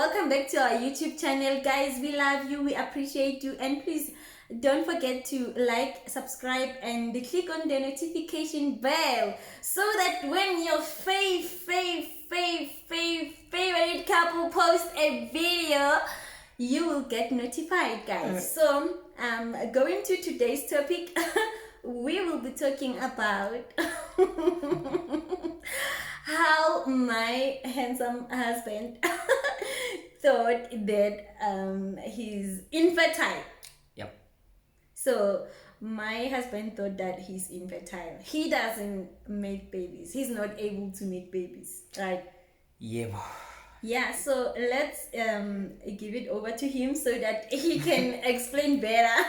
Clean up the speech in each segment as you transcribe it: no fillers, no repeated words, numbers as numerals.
welcome back to our YouTube channel, guys. We love you, we appreciate you, and please don't forget to like, subscribe, and click on the notification bell so that when your favorite couple post a video, you will get notified, guys. So going to today's topic, we will be talking about how my handsome husband thought that he's infertile. Yep. So my husband thought that he's infertile. He doesn't make babies. He's not able to make babies, right? Yeah, so let's give it over to him so that he can explain better.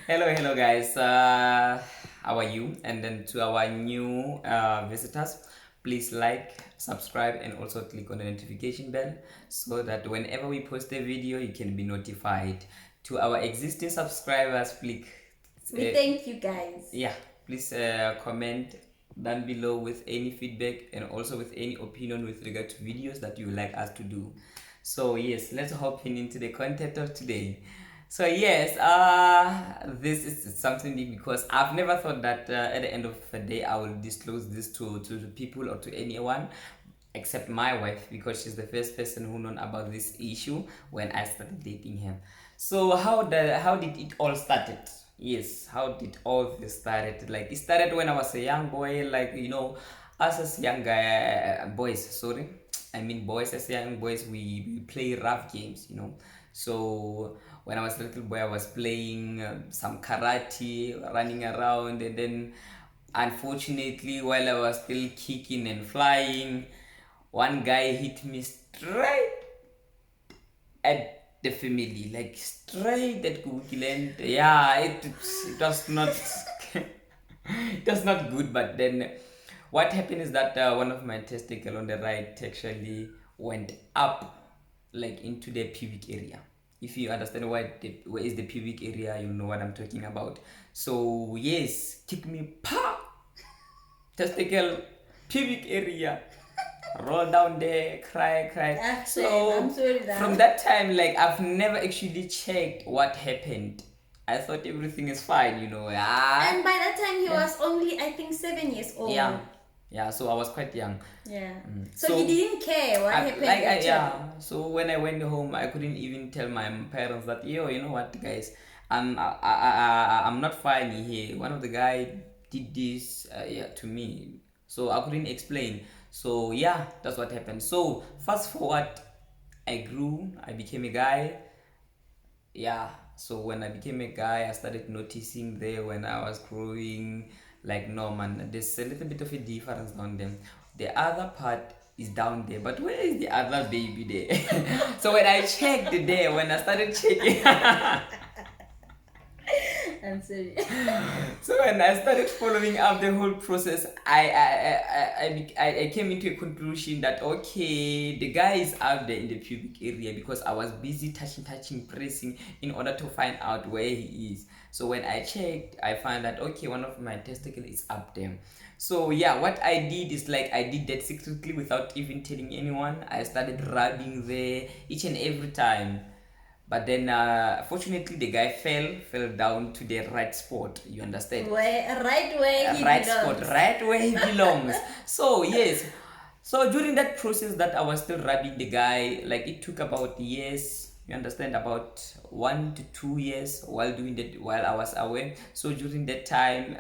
Hello guys. How are you? And then to our new visitors, please like, subscribe, and also click on the notification bell so that whenever we post a video, you can be notified. To our existing subscribers, please. We thank you, guys. Yeah, please comment down below with any feedback and also with any opinion with regard to videos that you would like us to do. So yes, let's hop into the content of today. So yes, this is something new because I've never thought that at the end of the day I will disclose this to people or to anyone except my wife, because she's the first person who known about this issue when I started dating him. So how did it all started? Yes, how did all this started? Like, it started when I was a young boy, like, you know, us as young boys, boys as young boys, we play rough games, you know. So when I was a little boy, I was playing some karate, running around, and then unfortunately, while I was still kicking and flying, one guy hit me straight at the family, like straight at Google, and yeah, it was not it was not good. But then what happened is that one of my testicle on the right actually went up, like into the pubic area. If you understand where is the pubic area, you know what I'm talking about. So yes, kick me, pa, testicle, pubic area, roll down there, cry. So I'm sorry from that time, like, I've never actually checked what happened. I thought everything is fine, you know. And by that time he was only, I think, 7 years old. Yeah, so I was quite young. Yeah. So he didn't care what happened. So when I went home, I couldn't even tell my parents that, yo, you know what, guys, I'm not fine here. One of the guy did this to me, so I couldn't explain. So yeah, that's what happened. So fast forward, I grew, I became a guy. Yeah, so when I became a guy, I started noticing there when I was growing, like, no man, there's a little bit of a difference down there. The other part is down there, but where is the other baby there? So when I checked there, when I started checking I'm sorry. So when I started following up the whole process, I came into a conclusion that, okay, the guy is out there in the pubic area, because I was busy touching, pressing in order to find out where he is. So when I checked, I found that, okay, one of my testicles is up there. So yeah, what I did is, like, I did that secretly without even telling anyone. I started rubbing there each and every time. But then fortunately the guy fell down to the right spot, you understand? Right where he belongs. Right where he belongs. So yes, so during that process that I was still rubbing the guy, like, it took about years, you understand, about 1 to 2 years while doing that, while I was away. So during that time,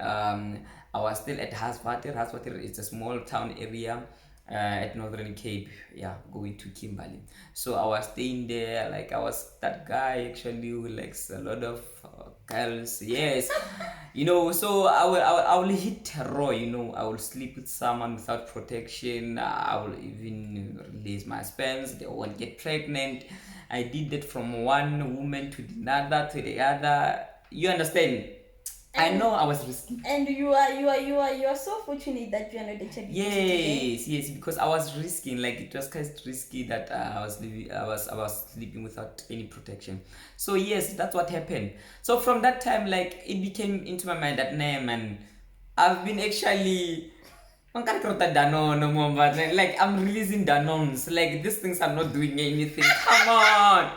I was still at Haswater. Haswater is a small town area at Northern Cape, going to Kimberley. So I was staying there, like, I was that guy actually who likes a lot of girls, yes. You know, so I will hit raw, you know. I will sleep with someone without protection. I will even release my sperms, they won't get pregnant. I did that from one woman to the other, you understand. I know I was risky. And you are so fortunate that you are not actually. Yes, because I was risking, like, it was quite risky that I was sleeping without any protection. So yes, that's what happened. So from that time, like, it became into my mind that, nah man, I've been actually I'm gonna create Danone, mom, but like I'm releasing Danones. Like these things are not doing anything. Come on.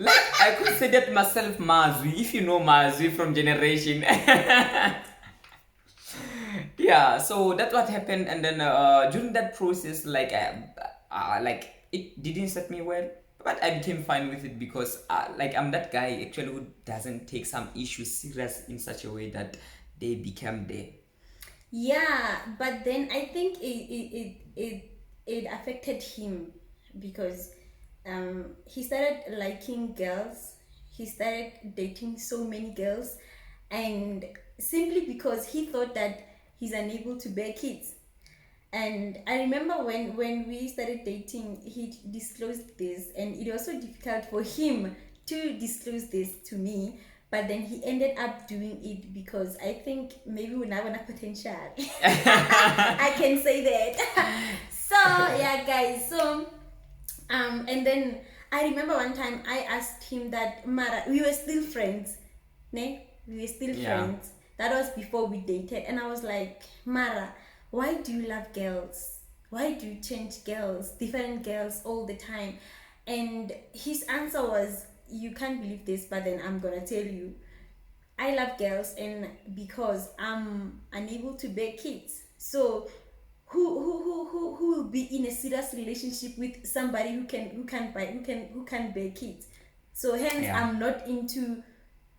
Like I considered myself Mazwi, if you know Mazwi from Generation. Yeah, so that's what happened, and then during that process, like it didn't set me well, but I became fine with it because like I'm that guy actually who doesn't take some issues serious in such a way that they become there. Yeah, but then I think it affected him because he started liking girls. He started dating so many girls, and simply because he thought that he's unable to bear kids. And I remember when we started dating, he disclosed this, and it was so difficult for him to disclose this to me. But then he ended up doing it because I think maybe we have enough potential. I can say that. So yeah, guys. So and then I remember one time I asked him that Mara, we were still friends, ne? We were still friends. That was before we dated, and I was like, Mara, why do you love girls? Why do you change girls, different girls all the time? And his answer was, you can't believe this, but then I'm gonna tell you. I love girls, and because I'm unable to bear kids. So who will be in a serious relationship with somebody who can bear kids? So hence I'm not into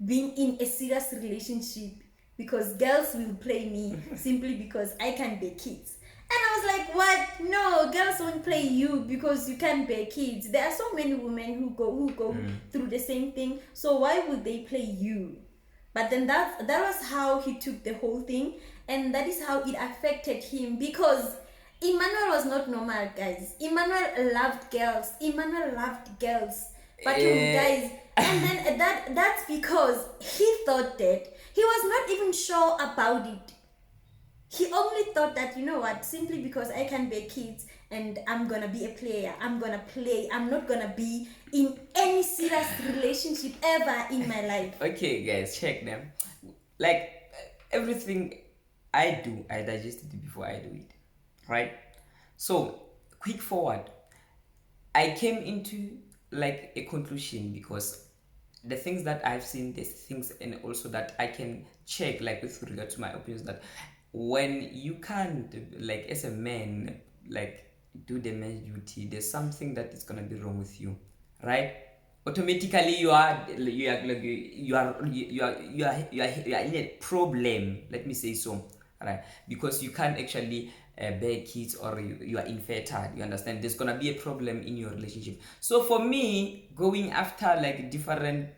being in a serious relationship because girls will play me simply because I can bear kids. And I was like, what? No, girls won't play you because you can't bear kids. There are so many women who go through the same thing. So why would they play you? But then that was how he took the whole thing, and that is how it affected him because Emmanuel was not normal, guys. Emmanuel loved girls. But you guys, and then that's because he thought that he was not even sure about it. He only thought that, you know what, simply because I can bear kids and I'm gonna be a player, I'm gonna play, I'm not gonna be in any serious relationship ever in my life. Okay, guys, check them. Like everything I do, I digested it before I do it, right? So, quick forward, I came into like a conclusion because the things that I've seen, there's things and also that I can check, like with regard to my opinions, that when you can't, like as a man, like do the man's duty, there's something that is gonna be wrong with you, right? Automatically you are in a problem, let me say so, right? Because you can't actually bear kids, or you are infertile, you understand, there's gonna be a problem in your relationship. So for me, going after like different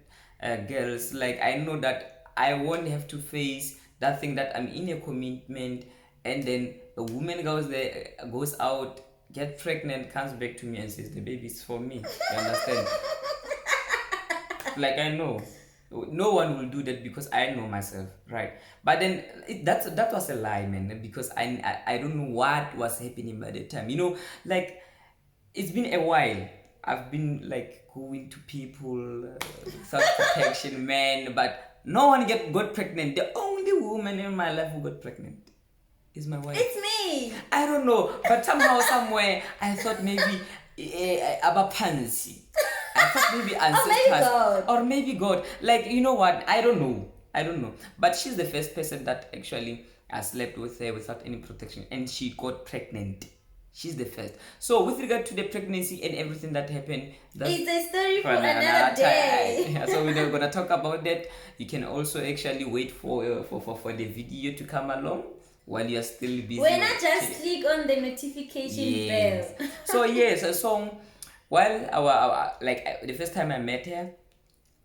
girls, like I know that I won't have to face that thing that I'm in a commitment, and then a woman goes out, get pregnant, comes back to me and says the baby is for me, you understand? Like I know no one will do that because I know myself, right? But then that was a lie, man, because I don't know what was happening by the time, like it's been a while. I've been like going to people without protection, man, but no one got pregnant. The only woman in my life who got pregnant is my wife. It's me. I don't know, but somehow, somewhere, I thought maybe Abapansi. I thought maybe ancestors, or maybe God. Like, you know what? I don't know. But she's the first person that actually I slept with her without any protection, and she got pregnant. She's the first. So with regard to the pregnancy and everything that happened, it's a story for another day. So we're not gonna talk about that. You can also actually wait for the video to come along while you're still busy. Why not just click on the notification bell? So yes, so while our like the first time I met her,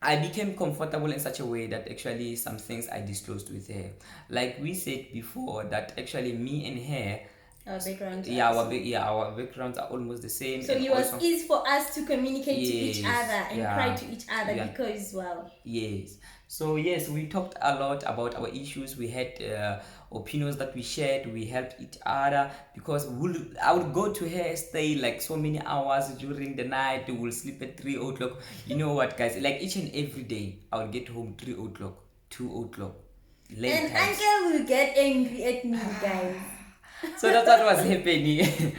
I became comfortable in such a way that actually some things I disclosed with her. Like we said before, that actually me and her, our backgrounds. Our backgrounds are almost the same. So it was easy for us to communicate to each other and cry to each other because, well. Yes. So yes, we talked a lot about our issues. We had opinions that we shared. We helped each other because I would go to her, stay like so many hours during the night. We'll sleep at 3 o'clock. You know what, guys? Like each and every day, I would get home 3 o'clock, 2 o'clock. And Uncle will get angry at me, guys. So that's what was happening.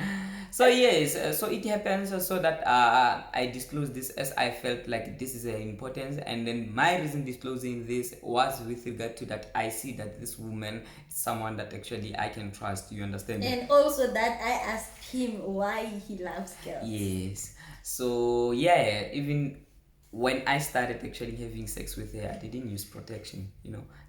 So yes, so it happens so that I disclosed this as I felt like this is important, and then my reason disclosing this was with regard to that I see that this woman is someone that actually I can trust. You understand? And also that I asked him why he loves girls. Yes. So yeah, even when I started actually having sex with her, I didn't use protection.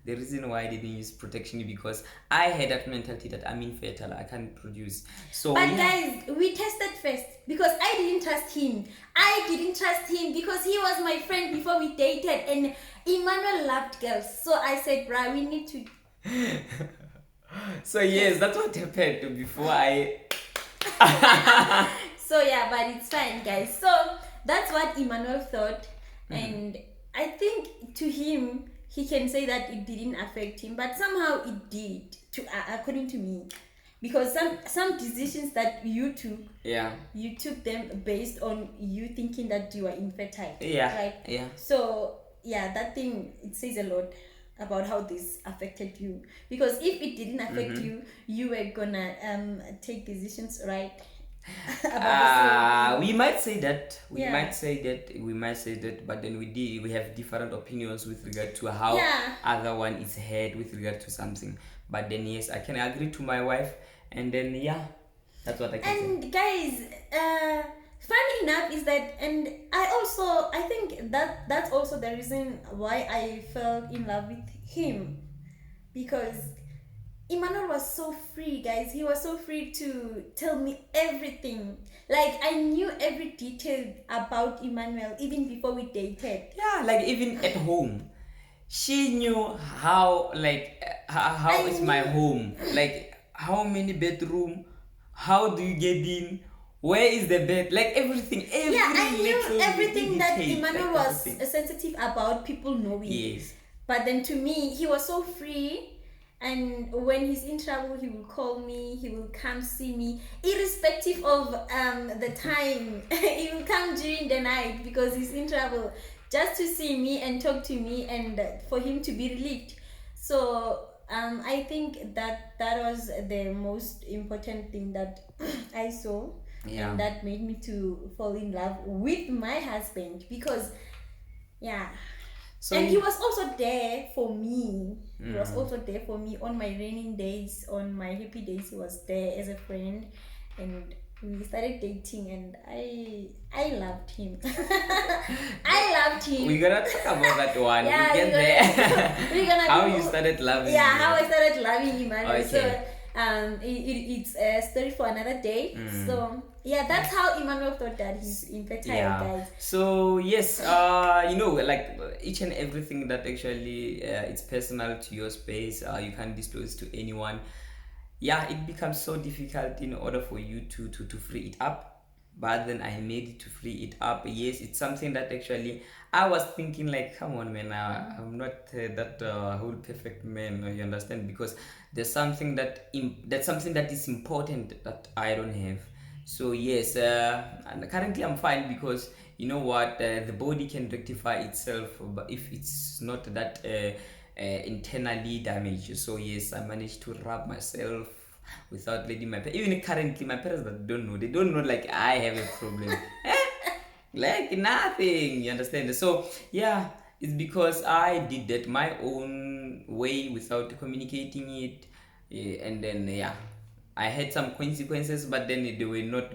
The reason why I didn't use protection is because I had that mentality that I'm infertile, I can't produce. So but yeah. Guys, we tested first because I didn't trust him. I didn't trust him because he was my friend before we dated, and Emmanuel loved girls. So I said, bruh, we need to. So yes, that's what happened before I. So yeah, but it's fine, guys. So that's what Emmanuel thought, and I think to him, he can say that it didn't affect him, but somehow it did, according to me, because some decisions that you took, you took them based on you thinking that you are infertile, right? Yeah. So yeah, that thing, it says a lot about how this affected you, because if it didn't affect you, you were gonna take decisions, right? We might say that. We might say that, but then we have different opinions with regard to how other one is heard with regard to something. But then yes, I can agree to my wife, and then that's what I can say. And guys, funny enough is that, and I think that's also the reason why I fell in love with him, because Emmanuel was so free, guys. He was so free to tell me everything. Like, I knew every detail about Emmanuel even before we dated. Yeah, like even at home, she knew how, like, how is my home, like how many bedroom, how do you get in, where is the bed, like everything. I knew everything that Emmanuel was sensitive about people knowing. Yes. But then to me, he was so free. And when he's in trouble, he will call me, he will come see me, irrespective of the time. He will come during the night because he's in trouble, just to see me and talk to me and for him to be relieved. So I think that was the most important thing that I saw, and that made me to fall in love with my husband, because so, and he was also there for me. He was also there for me on my raining days, on my happy days. He was there as a friend, and we started dating, and I loved him. I loved him. We're gonna talk about that one. We're gonna how you started loving him. How I started loving Emmanuel. Okay. So it's a story for another day. So that's how Emmanuel thought that he's infertile, guys. So yes, like each and everything that actually it's personal to your space, you can't disclose to anyone. It becomes so difficult in order for you to free it up. But then I made it to free it up. Yes, it's something that actually I was thinking like, come on, man, I'm not that whole perfect man. You understand? Because there's something that's something that is important that I don't have. So yes, and currently I'm fine, because you know what, the body can rectify itself, but if it's not that internally damaged. So yes, I managed to rub myself without letting my parents. Even currently, my parents that don't know, they don't know like I have a problem. Like nothing, you understand? So it's because I did that my own way without communicating it, and then I had some consequences, but then they were not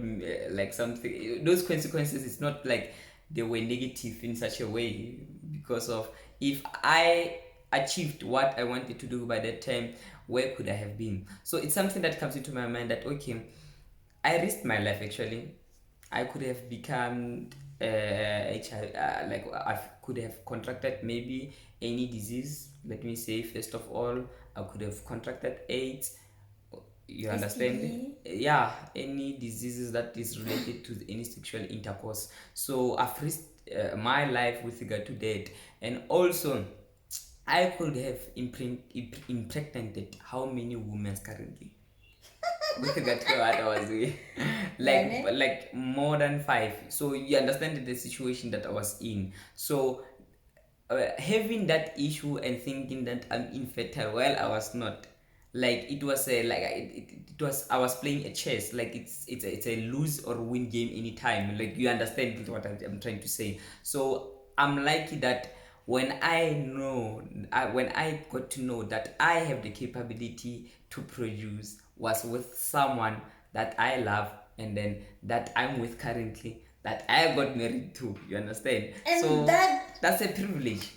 like something. Those consequences, it's not like they were negative in such a way, because of if I achieved what I wanted to do by that time, where could I have been? So it's something that comes into my mind that okay, I risked my life actually. I could have become HIV, like I could have contracted maybe any disease. Let me say first of all, I could have contracted AIDS. You understand? Any diseases that is related to any sexual intercourse. So I've risked my life with regard to that, and also I could have impregnated how many women currently with regard to what I was doing, like more than 5. So you understand the situation that I was in. So having that issue and thinking that I'm infertile, well, I was not. like it was a like it was I was playing a chess, like it's a lose or win game anytime, like you understand what I'm trying to say. So I'm lucky that when when I got to know that I have the capability to produce was with someone that I love, and then that I'm with currently, that I got married to, you understand? And so that's a privilege.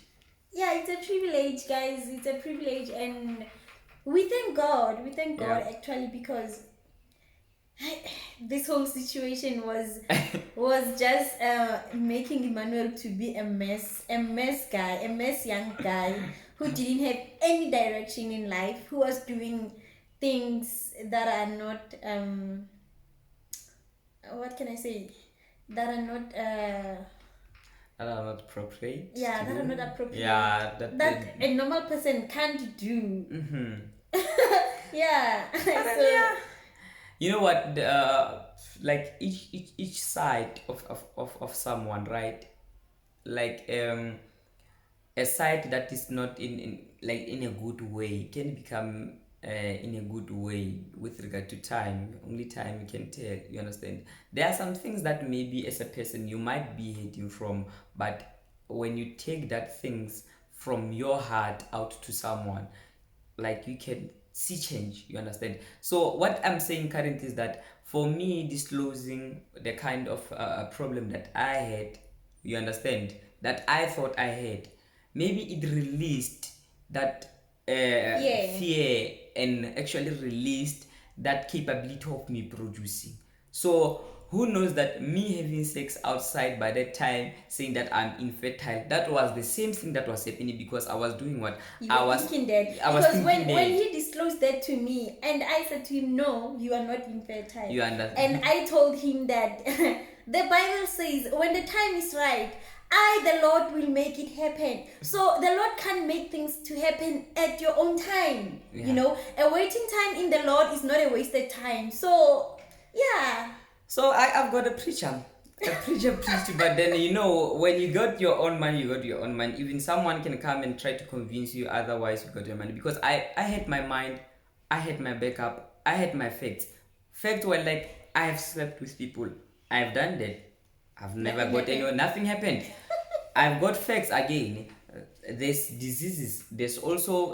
Yeah, it's a privilege, guys. It's a privilege, and we thank God. We thank God actually, because this whole situation was just making Emmanuel to be a mess guy, a mess young guy who didn't have any direction in life, who was doing things that are not what can I say, that are not That are not appropriate. Yeah, that are not appropriate. Yeah, that a normal person can't do. Mm-hmm. Yeah. So yeah. You know what? Like each side of someone, right? Like a side that is not in like in a good way can become in a good way with regard to time. Only time can tell, you understand? There are some things that maybe as a person you might be hating from, but when you take that things from your heart out to someone, like you can see change, you understand? So what I'm saying currently is that for me, disclosing the kind of problem that I had, you understand, that I thought I had, maybe it released that fear, and actually released that capability of me producing. So who knows that me having sex outside by that time, saying that I'm infertile, that was the same thing that was happening, because I was doing what? I was thinking that. Because when he disclosed that to me, and I said to him, no, you are not infertile. You understand? And I told him that the Bible says when the time is right, I, the Lord, will make it happen. So the Lord can make things to happen at your own time. Yeah. You know, a waiting time in the Lord is not a wasted time. So, yeah. So I've got a preacher. A preacher preached, but then you know, when you got your own mind, you got your own mind. Even someone can come and try to convince you otherwise, you got your mind. Because I had my mind, I had my backup, I had my facts. Facts were like, I have slept with people, I've done that, I've never got anyone, nothing happened. I've got facts again. There's diseases. There's also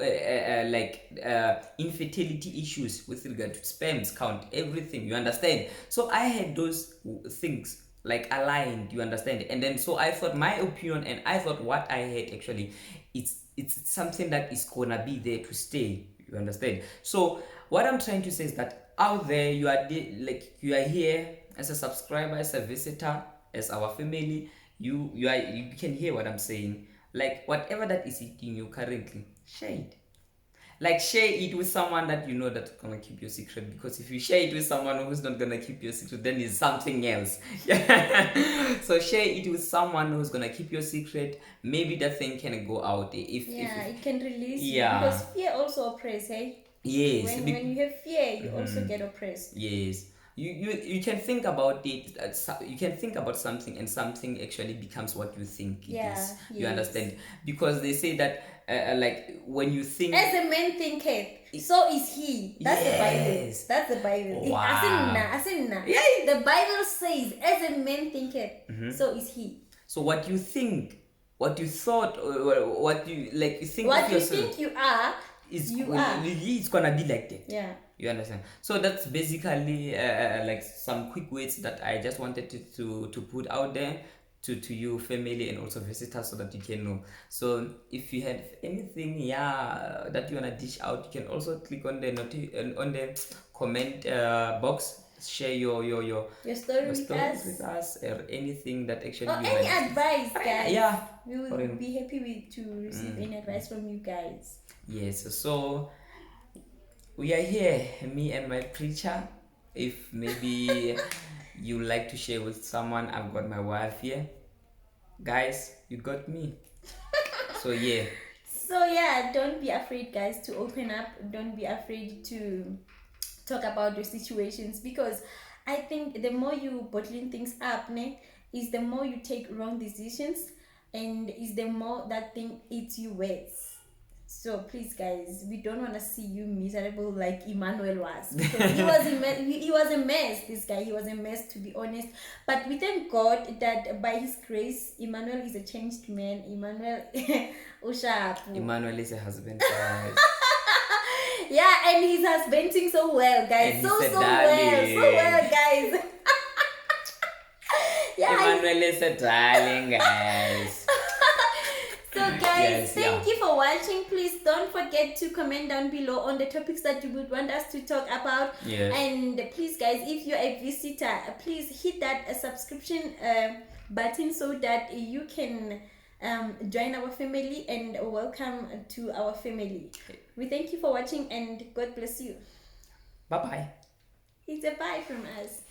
infertility issues with regard to sperms count, everything. You understand? So I had those things like aligned. You understand? And then so I thought my opinion, and I thought what I had actually, it's something that is gonna be there to stay. You understand? So what I'm trying to say is that out there you are you are here as a subscriber, as a visitor, as our family. You can hear what I'm saying. Like whatever that is eating you currently, share it. Like share it with someone that you know that's gonna keep your secret, because if you share it with someone who's not gonna keep your secret, then it's something else. So share it with someone who's gonna keep your secret. Maybe that thing can go out if it can release you, because fear also oppresses, hey? Yes. When you have fear, you also get oppressed. Yes. You can think about it. You can think about something, and something actually becomes what you think it is. You understand? Because they say that like when you think, as a man thinketh, so is he. That's the Bible. That's the Bible. Wow. Yeah. The Bible says, as a man thinketh, so is he. So what you think, what you thought, or what you like, you think what of you yourself, think you are, it's gonna be like that. Yeah. You understand? So that's basically like some quick words that I just wanted to put out there to you family and also visitors, so that you can know. So if you have anything that you wanna dish out, you can also click on the on the comment box. Share your stories with us, or anything that actually or any advice, guys. Yeah, we will be happy to receive any advice from you guys. Yes. So we are here, me and my preacher. If maybe you like to share with someone, I've got my wife here. Guys, you got me. So yeah. So yeah, don't be afraid, guys, to open up. Don't be afraid to talk about your situations, because I think the more you bottling things up, is the more you take wrong decisions, and is the more that thing eats you worse. So please, guys, we don't want to see you miserable like Emmanuel was. Because he was he was a mess. This guy, he was a mess, to be honest. But we thank God that by His grace, Emmanuel is a changed man. Emmanuel, Emmanuel is a husband, guys. Yeah, and he's husbanding so well, guys. And so well, guys. Yeah, Emmanuel is a darling, guys. So guys, thank you for watching. Please don't forget to comment down below on the topics that you would want us to talk about. Yes. And please, guys, if you're a visitor, please hit that subscription button so that you can join our family and welcome to our family. We thank you for watching and God bless you. Bye-bye. It's a bye from us.